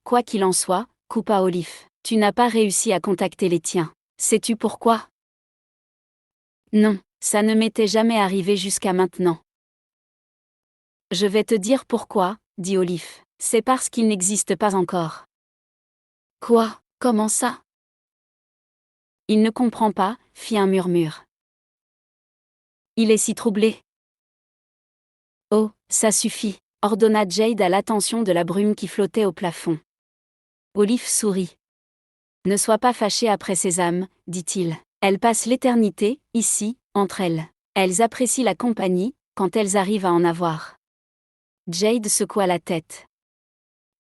Quoi qu'il en soit, coupa Olive, tu n'as pas réussi à contacter les tiens. Sais-tu pourquoi? Non, ça ne m'était jamais arrivé jusqu'à maintenant. Je vais te dire pourquoi, dit Olive. C'est parce qu'il n'existe pas encore. Quoi? Comment ça? Il ne comprend pas, fit un murmure. Il est si troublé. Oh, ça suffit, ordonna Jade à l'attention de la brume qui flottait au plafond. Olive sourit. Ne sois pas fâché après ces âmes, dit-il. Elles passent l'éternité, ici, entre elles. Elles apprécient la compagnie, quand elles arrivent à en avoir. Jade secoua la tête.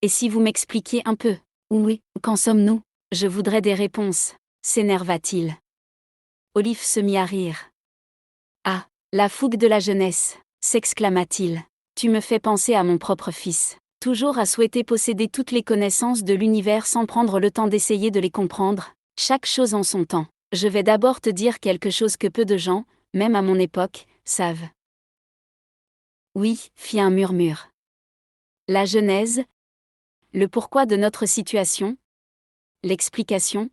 Et si vous m'expliquiez un peu? Oui, qu'en sommes-nous? Je voudrais des réponses, s'énerva-t-il. Olive se mit à rire. Ah, la fougue de la jeunesse, s'exclama-t-il. Tu me fais penser à mon propre fils. Toujours à souhaiter posséder toutes les connaissances de l'univers sans prendre le temps d'essayer de les comprendre, chaque chose en son temps. Je vais d'abord te dire quelque chose que peu de gens, même à mon époque, savent. Oui, fit un murmure. La genèse, le pourquoi de notre situation, l'explication,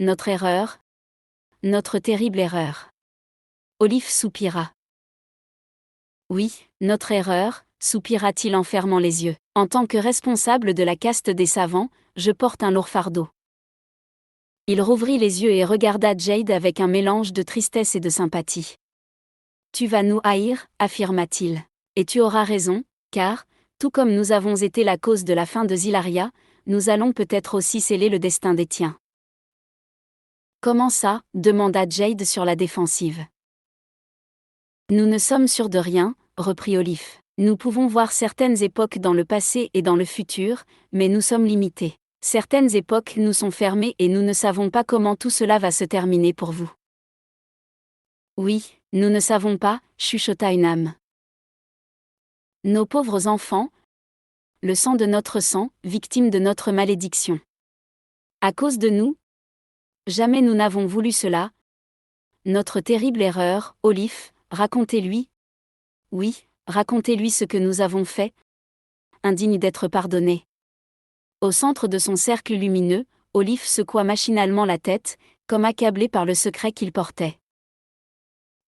notre erreur, notre terrible erreur. Olive soupira. Oui, notre erreur, soupira-t-il en fermant les yeux. En tant que responsable de la caste des savants, je porte un lourd fardeau. Il rouvrit les yeux et regarda Jade avec un mélange de tristesse et de sympathie. Tu vas nous haïr, affirma-t-il. Et tu auras raison, car, tout comme nous avons été la cause de la fin de Zilaria, nous allons peut-être aussi sceller le destin des tiens. Comment ça? Demanda Jade sur la défensive. Nous ne sommes sûrs de rien, reprit Olive. Nous pouvons voir certaines époques dans le passé et dans le futur, mais nous sommes limités. Certaines époques nous sont fermées et nous ne savons pas comment tout cela va se terminer pour vous. Oui, nous ne savons pas, chuchota une âme. Nos pauvres enfants, le sang de notre sang, victime de notre malédiction. À cause de nous? Jamais nous n'avons voulu cela. Notre terrible erreur, Olive, racontez-lui. Oui, racontez-lui ce que nous avons fait, indigne d'être pardonné. Au centre de son cercle lumineux, Olive secoua machinalement la tête, comme accablé par le secret qu'il portait.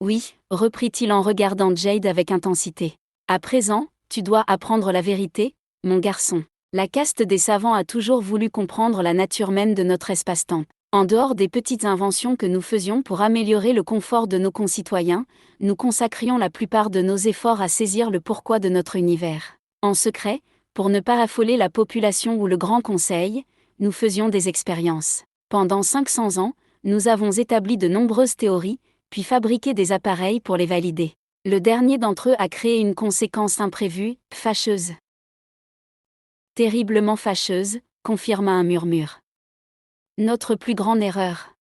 Oui, reprit-il en regardant Jade avec intensité. À présent, tu dois apprendre la vérité, mon garçon. La caste des savants a toujours voulu comprendre la nature même de notre espace-temps. En dehors des petites inventions que nous faisions pour améliorer le confort de nos concitoyens, nous consacrions la plupart de nos efforts à saisir le pourquoi de notre univers. En secret, pour ne pas affoler la population ou le Grand Conseil, nous faisions des expériences. Pendant 500 ans, nous avons établi de nombreuses théories, puis fabriqué des appareils pour les valider. Le dernier d'entre eux a créé une conséquence imprévue, fâcheuse. Terriblement fâcheuse, confirma un murmure. Notre plus grande erreur.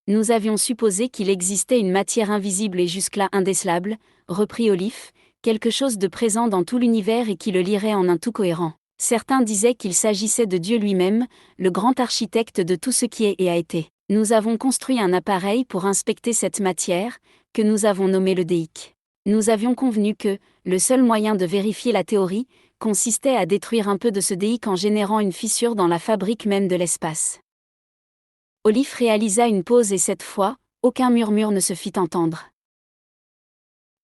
Nous avions supposé qu'il existait une matière invisible et jusque-là indécelable, reprit Olive, quelque chose de présent dans tout l'univers et qui le lierait en un tout cohérent. Certains disaient qu'il s'agissait de Dieu lui-même, le grand architecte de tout ce qui est et a été. Nous avons construit un appareil pour inspecter cette matière, que nous avons nommé le déic. Nous avions convenu que, le seul moyen de vérifier la théorie, consistait à détruire un peu de ce déic en générant une fissure dans la fabrique même de l'espace. Olive réalisa une pause et cette fois, aucun murmure ne se fit entendre.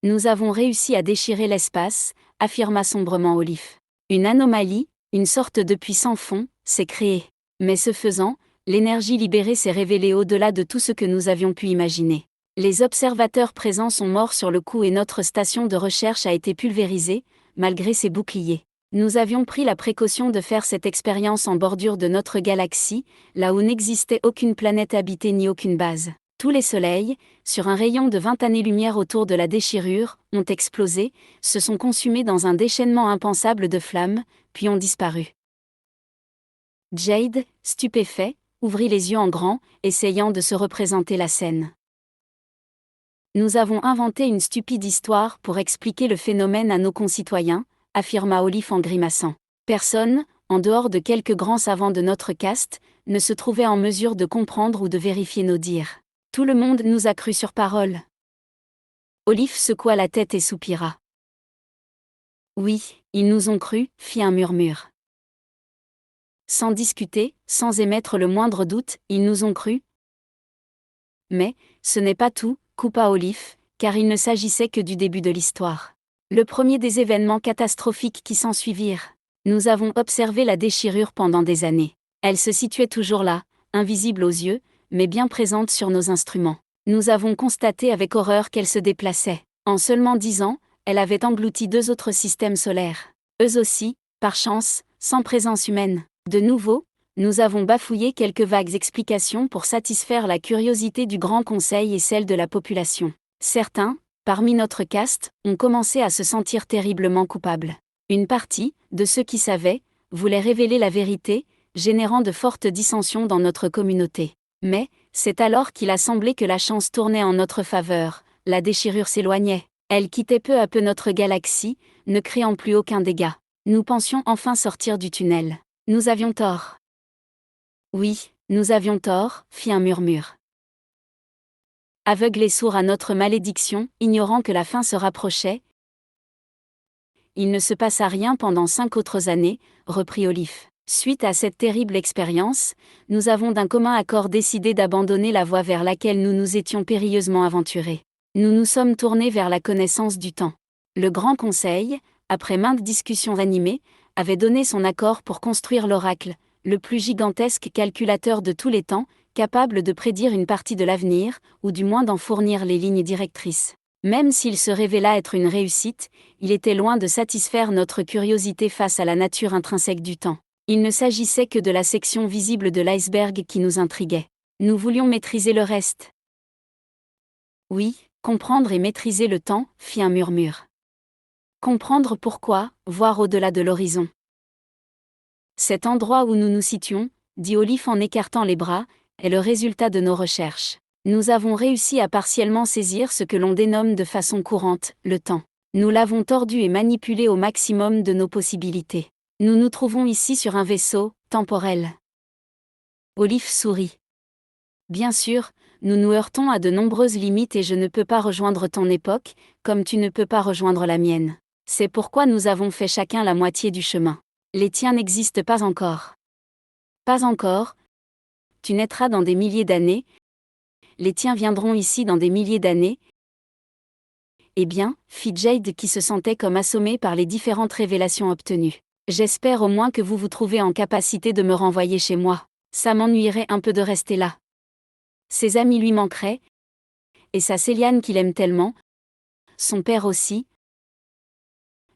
Nous avons réussi à déchirer l'espace, affirma sombrement Olive. Une anomalie, une sorte de puits sans fond, s'est créée. Mais ce faisant, l'énergie libérée s'est révélée au-delà de tout ce que nous avions pu imaginer. Les observateurs présents sont morts sur le coup et notre station de recherche a été pulvérisée, malgré ses boucliers. Nous avions pris la précaution de faire cette expérience en bordure de notre galaxie, là où n'existait aucune planète habitée ni aucune base. Tous les soleils, sur un rayon de 20 années-lumière autour de la déchirure, ont explosé, se sont consumés dans un déchaînement impensable de flammes, puis ont disparu. Jade, stupéfait, ouvrit les yeux en grand, essayant de se représenter la scène. Nous avons inventé une stupide histoire pour expliquer le phénomène à nos concitoyens, affirma Olive en grimaçant. Personne, en dehors de quelques grands savants de notre caste, ne se trouvait en mesure de comprendre ou de vérifier nos dires. Tout le monde nous a cru sur parole. Olive secoua la tête et soupira. Oui, ils nous ont cru, fit un murmure. Sans discuter, sans émettre le moindre doute, ils nous ont cru. Mais, ce n'est pas tout, coupa Olive, car il ne s'agissait que du début de l'histoire. Le premier des événements catastrophiques qui s'ensuivirent. Nous avons observé la déchirure pendant des années. Elle se situait toujours là, invisible aux yeux, mais bien présente sur nos instruments. Nous avons constaté avec horreur qu'elle se déplaçait. En seulement 10 ans, elle avait englouti 2 autres systèmes solaires. Eux aussi, par chance, sans présence humaine. De nouveau, nous avons bafouillé quelques vagues explications pour satisfaire la curiosité du Grand Conseil et celle de la population. Certains, parmi notre caste, ont commencé à se sentir terriblement coupables. Une partie, de ceux qui savaient, voulait révéler la vérité, générant de fortes dissensions dans notre communauté. Mais, c'est alors qu'il a semblé que la chance tournait en notre faveur, la déchirure s'éloignait. Elle quittait peu à peu notre galaxie, ne créant plus aucun dégât. Nous pensions enfin sortir du tunnel. Nous avions tort. Oui, nous avions tort, fit un murmure. Aveugle et sourd à notre malédiction, ignorant que la fin se rapprochait. Il ne se passa rien pendant 5 autres années, reprit Olive. Suite à cette terrible expérience, nous avons d'un commun accord décidé d'abandonner la voie vers laquelle nous nous étions périlleusement aventurés. Nous nous sommes tournés vers la connaissance du temps. Le Grand Conseil, après maintes discussions animées, avait donné son accord pour construire l'oracle, le plus gigantesque calculateur de tous les temps, capable de prédire une partie de l'avenir, ou du moins d'en fournir les lignes directrices. Même s'il se révéla être une réussite, il était loin de satisfaire notre curiosité face à la nature intrinsèque du temps. Il ne s'agissait que de la section visible de l'iceberg qui nous intriguait. Nous voulions maîtriser le reste. Oui, comprendre et maîtriser le temps, fit un murmure. Comprendre pourquoi, voir au-delà de l'horizon. Cet endroit où nous nous situons, dit Olive en écartant les bras, est le résultat de nos recherches. Nous avons réussi à partiellement saisir ce que l'on dénomme de façon courante, le temps. Nous l'avons tordu et manipulé au maximum de nos possibilités. Nous nous trouvons ici sur un vaisseau, temporel. Olive sourit. Bien sûr, nous nous heurtons à de nombreuses limites et je ne peux pas rejoindre ton époque, comme tu ne peux pas rejoindre la mienne. C'est pourquoi nous avons fait chacun la moitié du chemin. Les tiens n'existent pas encore. Pas encore. Tu naîtras dans des milliers d'années. Les tiens viendront ici dans des milliers d'années. Eh bien, fit Jade qui se sentait comme assommée par les différentes révélations obtenues. J'espère au moins que vous vous trouvez en capacité de me renvoyer chez moi. Ça m'ennuierait un peu de rester là. Ses amis lui manqueraient. Et sa Céliane qu'il aime tellement. Son père aussi.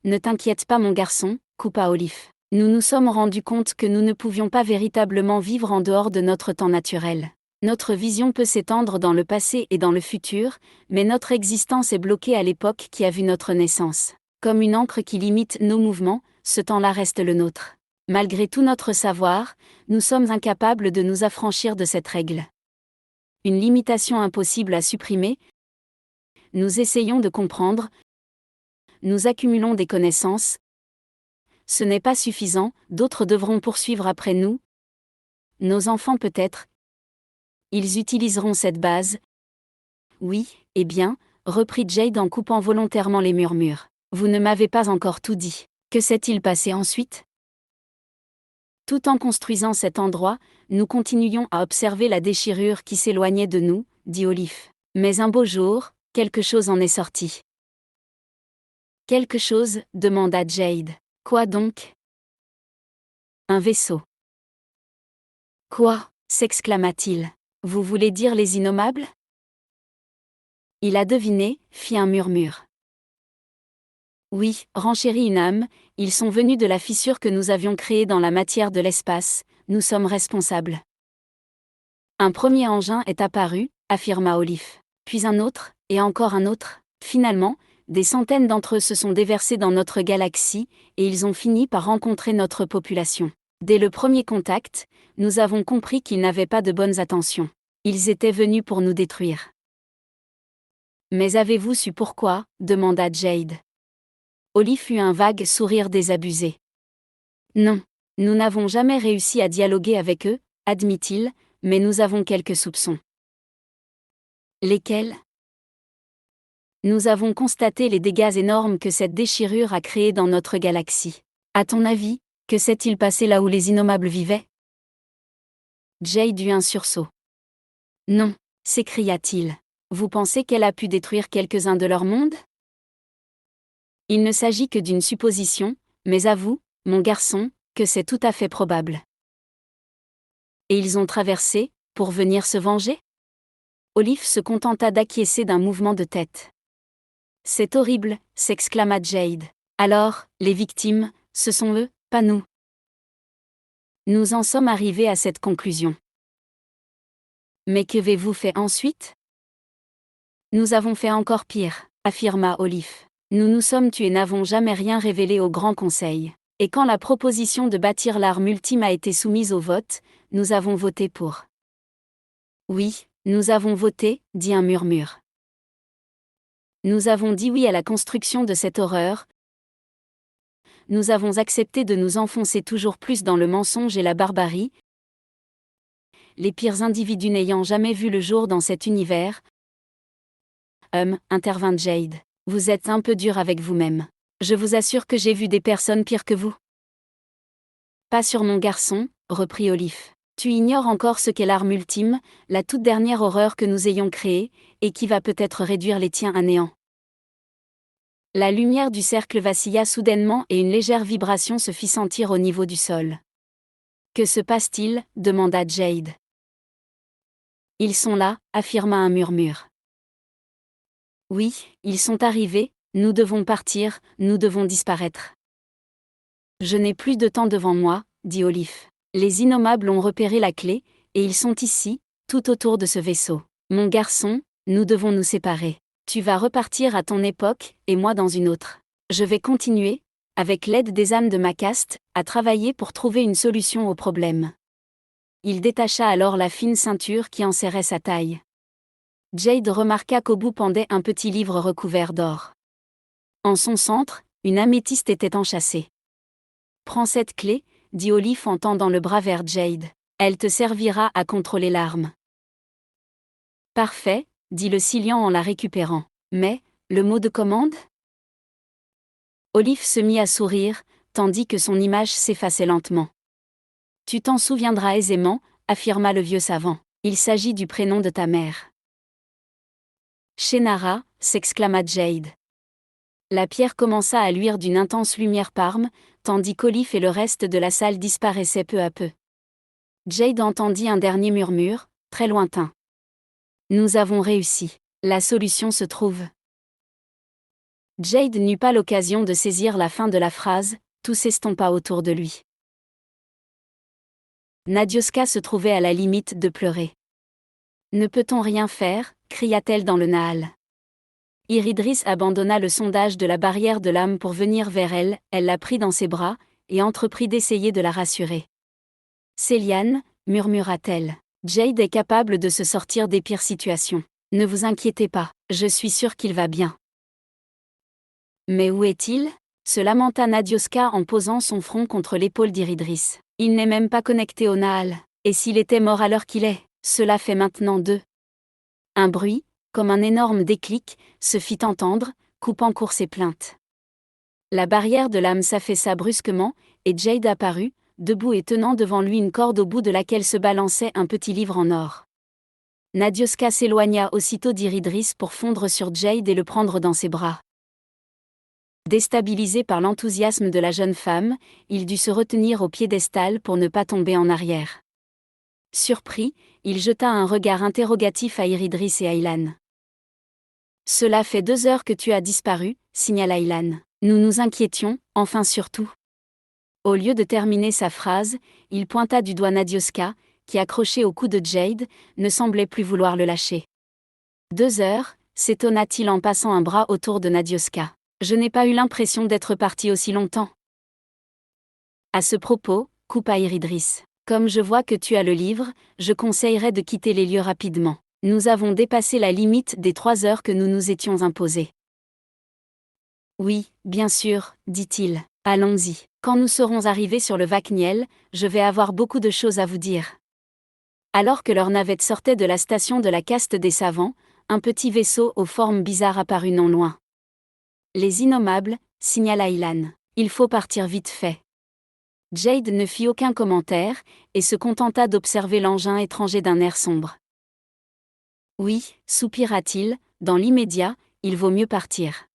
Ne t'inquiète pas mon garçon, coupa Olive. Nous nous sommes rendus compte que nous ne pouvions pas véritablement vivre en dehors de notre temps naturel. Notre vision peut s'étendre dans le passé et dans le futur, mais notre existence est bloquée à l'époque qui a vu notre naissance. Comme une encre qui limite nos mouvements, ce temps-là reste le nôtre. Malgré tout notre savoir, nous sommes incapables de nous affranchir de cette règle. Une limitation impossible à supprimer. Nous essayons de comprendre. Nous accumulons des connaissances. Ce n'est pas suffisant, d'autres devront poursuivre après nous. Nos enfants peut-être. Ils utiliseront cette base. Oui, eh bien, reprit Jade en coupant volontairement les murmures. Vous ne m'avez pas encore tout dit. Que s'est-il passé ensuite ? Tout en construisant cet endroit, nous continuions à observer la déchirure qui s'éloignait de nous, dit Olive. Mais un beau jour, quelque chose en est sorti. Quelque chose, demanda Jade. Quoi donc ? Un vaisseau. Quoi ? S'exclama-t-il. Vous voulez dire les innommables ? Il a deviné, fit un murmure. Oui, renchérit une âme, ils sont venus de la fissure que nous avions créée dans la matière de l'espace, nous sommes responsables. Un premier engin est apparu, affirma Olive. Puis un autre, et encore un autre. Finalement, des centaines d'entre eux se sont déversés dans notre galaxie, et ils ont fini par rencontrer notre population. Dès le premier contact, nous avons compris qu'ils n'avaient pas de bonnes intentions. Ils étaient venus pour nous détruire. Mais avez-vous su pourquoi ? Demanda Jade. Olive eut un vague sourire désabusé. Non, nous n'avons jamais réussi à dialoguer avec eux, admit-il, mais nous avons quelques soupçons. Lesquels ? Nous avons constaté les dégâts énormes que cette déchirure a créés dans notre galaxie. À ton avis, que s'est-il passé là où les innommables vivaient ? Jade eut un sursaut. Non, s'écria-t-il. Vous pensez qu'elle a pu détruire quelques-uns de leur monde? Il ne s'agit que d'une supposition, mais avoue, mon garçon, que c'est tout à fait probable. Et ils ont traversé, pour venir se venger? Olive se contenta d'acquiescer d'un mouvement de tête. C'est horrible, s'exclama Jade. Alors, les victimes, ce sont eux, pas nous. Nous en sommes arrivés à cette conclusion. Mais qu'avez-vous fait ensuite? Nous avons fait encore pire, affirma Olive. Nous nous sommes tués et n'avons jamais rien révélé au Grand Conseil. Et quand la proposition de bâtir l'arme ultime a été soumise au vote, nous avons voté pour. Oui, nous avons voté, dit un murmure. Nous avons dit oui à la construction de cette horreur. Nous avons accepté de nous enfoncer toujours plus dans le mensonge et la barbarie. Les pires individus n'ayant jamais vu le jour dans cet univers. Intervint Jade. Vous êtes un peu dur avec vous-même. Je vous assure que j'ai vu des personnes pires que vous. Pas sur mon garçon, reprit Olive. Tu ignores encore ce qu'est l'arme ultime, la toute dernière horreur que nous ayons créée, et qui va peut-être réduire les tiens à néant. La lumière du cercle vacilla soudainement et une légère vibration se fit sentir au niveau du sol. Que se passe-t-il? Demanda Jade. Ils sont là, affirma un murmure. Oui, ils sont arrivés, nous devons partir, nous devons disparaître. Je n'ai plus de temps devant moi, dit Olive. Les innommables ont repéré la clé, et ils sont ici, tout autour de ce vaisseau. Mon garçon, nous devons nous séparer. Tu vas repartir à ton époque, et moi dans une autre. Je vais continuer, avec l'aide des âmes de ma caste, à travailler pour trouver une solution au problème. Il détacha alors la fine ceinture qui enserrait sa taille. Jade remarqua qu'au bout pendait un petit livre recouvert d'or. En son centre, une améthyste était enchâssée. Prends cette clé, dit Olive en tendant le bras vers Jade. Elle te servira à contrôler l'arme. Parfait, dit le Silian en la récupérant. Mais, le mot de commande? Olive se mit à sourire, tandis que son image s'effaçait lentement. Tu t'en souviendras aisément, affirma le vieux savant. Il s'agit du prénom de ta mère. Shennara, s'exclama Jade. La pierre commença à luire d'une intense lumière parme, tandis qu'Olive et le reste de la salle disparaissaient peu à peu. Jade entendit un dernier murmure, très lointain. Nous avons réussi. La solution se trouve. Jade n'eut pas l'occasion de saisir la fin de la phrase, tout s'estompa autour de lui. Nadioska se trouvait à la limite de pleurer. Ne peut-on rien faire? Cria-t-elle dans le Nahal. Iridris abandonna le sondage de la barrière de l'âme pour venir vers elle, elle la prit dans ses bras, et entreprit d'essayer de la rassurer. Céliane, murmura-t-elle. Jade est capable de se sortir des pires situations. Ne vous inquiétez pas, je suis sûre qu'il va bien. Mais où est-il? Se lamenta Nadioska en posant son front contre l'épaule d'Iridris. Il n'est même pas connecté au Nahal. Et s'il était mort à l'heure qu'il est? Cela fait maintenant 2. Un bruit, comme un énorme déclic, se fit entendre, coupant court ses plaintes. La barrière de l'âme s'affaissa brusquement, et Jade apparut, debout et tenant devant lui une corde au bout de laquelle se balançait un petit livre en or. Nadioska s'éloigna aussitôt d'Iridris pour fondre sur Jade et le prendre dans ses bras. Déstabilisé par l'enthousiasme de la jeune femme, il dut se retenir au piédestal pour ne pas tomber en arrière. Surpris, il jeta un regard interrogatif à Iridris et à Ilan. « Cela fait 2 heures que tu as disparu, signala Ilan. Nous nous inquiétions, enfin surtout. » Au lieu de terminer sa phrase, il pointa du doigt Nadioska, qui accrochée au cou de Jade, ne semblait plus vouloir le lâcher. 2 heures, s'étonna-t-il en passant un bras autour de Nadioska. Je n'ai pas eu l'impression d'être parti aussi longtemps. À ce propos, coupa Iridris. Comme je vois que tu as le livre, je conseillerais de quitter les lieux rapidement. Nous avons dépassé la limite des 3 heures que nous nous étions imposées. Oui, bien sûr, dit-il. Allons-y. Quand nous serons arrivés sur le Vakniel, je vais avoir beaucoup de choses à vous dire. Alors que leur navette sortait de la station de la caste des savants, un petit vaisseau aux formes bizarres apparut non loin. Les innommables, signala Ilan. Il faut partir vite fait. Jade ne fit aucun commentaire, et se contenta d'observer l'engin étranger d'un air sombre. Oui, soupira-t-il, dans l'immédiat, il vaut mieux partir.